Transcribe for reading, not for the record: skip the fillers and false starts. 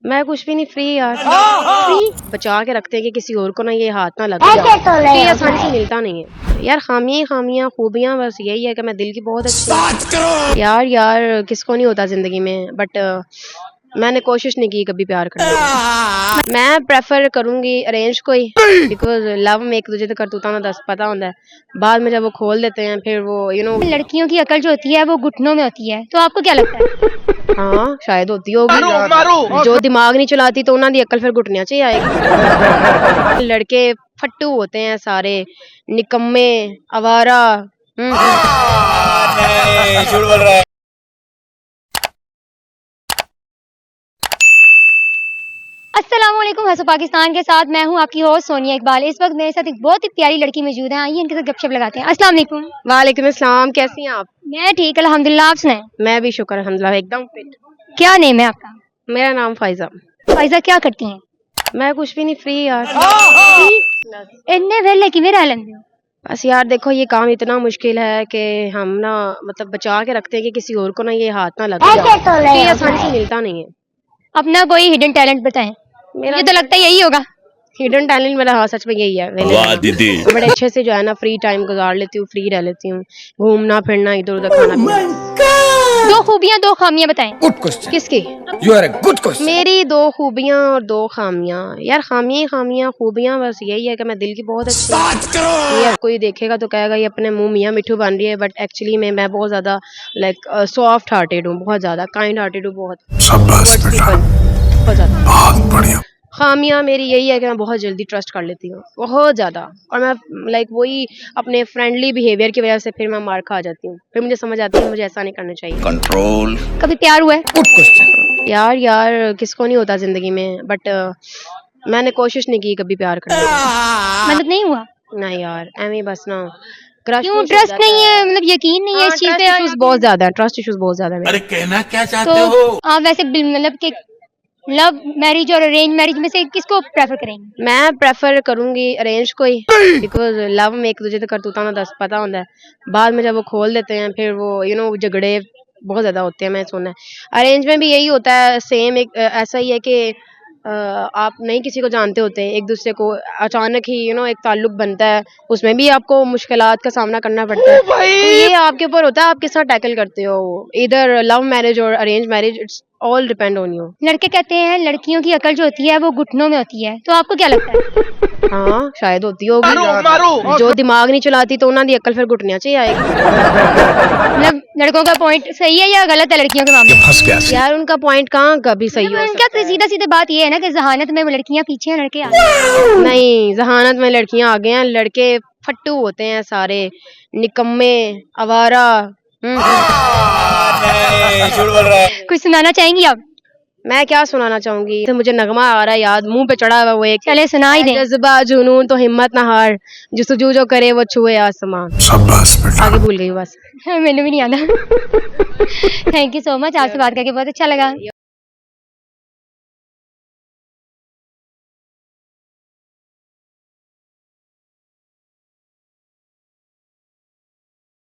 मैं कुछ भी नहीं, फ्री यार। फ्री बचा के रखते हैं कि किसी और को ना ये हाथ ना लग जाए, तो ये आसानी से मिलता नहीं है यार। खामियां खूबियां बस यही है कि मैं दिल की बहुत अच्छी यार किसको नहीं होता जिंदगी में, बट मैंने कोशिश नहीं की कभी प्यार करने की। मैं प्रेफर करूंगी अरेंज को ही, बिकॉज लव में एक दूसरे का करतूता ना दस पता होता है, बाद में जब वो खोल देते हैं फिर वो लड़कियों की अकल जो होती है वो घुटनों में होती है, तो आपको क्या लगता है? हाँ शायद होती होगी। जो दिमाग नहीं चलाती तो उन्होंने अकल फिर घुटनिया चाहिए आएगी। लड़के फट्टू होते हैं सारे, निकम्मे, आवारा। झूठ बोल रहा है। अस्सलाम वालेकुम, हंसो पाकिस्तान के साथ मैं हूं आपकी होस्ट सोनिया इकबाल। इस वक्त मेरे साथ एक बहुत ही प्यारी लड़की मौजूद है, आइए इनके साथ गपशप लगाते हैं। अस्सलाम वालेकुम। वालेकुम अस्सलाम, कैसी हैं आप? मैं ठीक अल्हम्दुलिल्लाह, आप सुनाएं? मैं भी शुक्र अल्हम्दुलिल्लाह एकदम फिट। क्या नेम है आपका? मेरा नाम फाइजा। फाइजा, क्या करती हैं? मैं कुछ भी नहीं, फ्री यार। इतने वेले किवें रह लेंदे हो? बस यार देखो, ये काम इतना मुश्किल है कि हम ना मतलब बचा के रखते हैं कि किसी और को ना ये हाथ ना लग जाए, तो ये आसानी से मिलता नहीं है। अपना कोई हिडन टैलेंट बताएं। मेरा मुझे तो लगता है यही होगा हिडन टैलेंट मेरा। हाँ सच में यही है। वाह दीदी, बड़े अच्छे से जो है ना फ्री टाइम गुजार लेती हूँ, फ्री रह लेती हूँ, घूमना फिरना, इधर उधर खाना पीना। दो खूबियां दो खामियां बताएं। गुड क्वेश्चन, किसकी? You are a good question. मेरी दो खूबियां और दो खामियां। यार खामियां खूबियां बस यही है कि मैं दिल की बहुत अच्छी हूँ। ये कोई देखेगा तो कहेगा ये अपने मुंह मियां मिठू बन रही है, बट एक्चुअली में मैं बहुत ज्यादा लाइक सॉफ्ट हार्टेड हूँ, बहुत ज्यादा काइंड हार्टेड हूँ, बहुत शाबाश बेटा, बहुत ज्यादा। बहुत बढ़िया। खामियां मेरी यही है कि मैं बहुत जल्दी ट्रस्ट कर लेती हूँ, बहुत ज्यादा। और मैं लाइक वही अपने फ्रेंडली बिहेवियर की वजह से फिर मैं मार खा जाती हूँ, फिर मुझे समझ आती है मुझे ऐसा नहीं करना चाहिए। कंट्रोल। कभी प्यार हुआ है? Good question. यार किसको नहीं होता जिंदगी में, बट मैंने कोशिश नहीं की कभी प्यार करने की। मतलब नहीं हुआ? नहीं यार, एਵੇਂ बस ना क्रश। क्यों? ट्रस्ट नहीं है, मतलब यकीन नहीं है इस चीज पे? इश्यूज बहुत ज्यादा है, ट्रस्ट इश्यूज बहुत ज्यादा है। अरे कहना क्या चाहते तो हो? आप वैसे मतलब कि लव मैरिज और अरेंज मैरिज में से किसको प्रेफर करेंगे? मैं प्रेफर करूंगी अरेंज को ही, बिकॉज लव में एक दूसरे का करतूता ना दस पता होता है, बाद में जब वो खोल देते हैं फिर वो झगड़े बहुत ज्यादा होते हैं। मैं सुना है अरेंज में भी यही होता है सेम। एक ऐसा ही है कि आप नहीं किसी को जानते होते हैं, एक दूसरे को अचानक ही एक ताल्लुक बनता है, उसमें भी आपको मुश्किलात का सामना करना पड़ता है। तो ये आपके ऊपर होता है आप किस तरह टैकल करते हो, इधर लव मैरिज और arrange marriage, it's all depend on you. लड़के कहते हैं लड़कियों की अकल जो होती है वो घुटनों में होती है, तो आपको क्या लगता है? हाँ शायद होती होगी। जो दिमाग नहीं चलाती तो उन्होंने अकल फिर घुटनिया चाहिए आएगी। मतलब लड़कों का पॉइंट सही है या गलत है लड़कियों के मामले में? फंस गया। यार उनका पॉइंट कहाँ कभी सही हो उनका सकता है। सीधा सीधा बात ये है ना कि जहानत में लड़कियां पीछे हैं, लड़के आगे हैं। नहीं, जहानत में लड़कियां आगे हैं, लड़के फट्टू होते हैं सारे, निकम्मे, आवारा। झूठ बोल रहा है। कुछ सुनाना चाहेंगी आप? मैं क्या सुनाना चाहूंगी, तो मुझे नगमा आ रहा है याद, मुंह पे चढ़ा हुआ वो एक, चले सुना ही दें। जज्बा जुनून तो हिम्मत ना हार, जस्तजू जो करे वो छुए आसमान। शाबाश बेटा। आगे भूल गई बस। मैंने भी नहीं आना। थैंक यू सो मच, आपसे बात करके बहुत अच्छा लगा।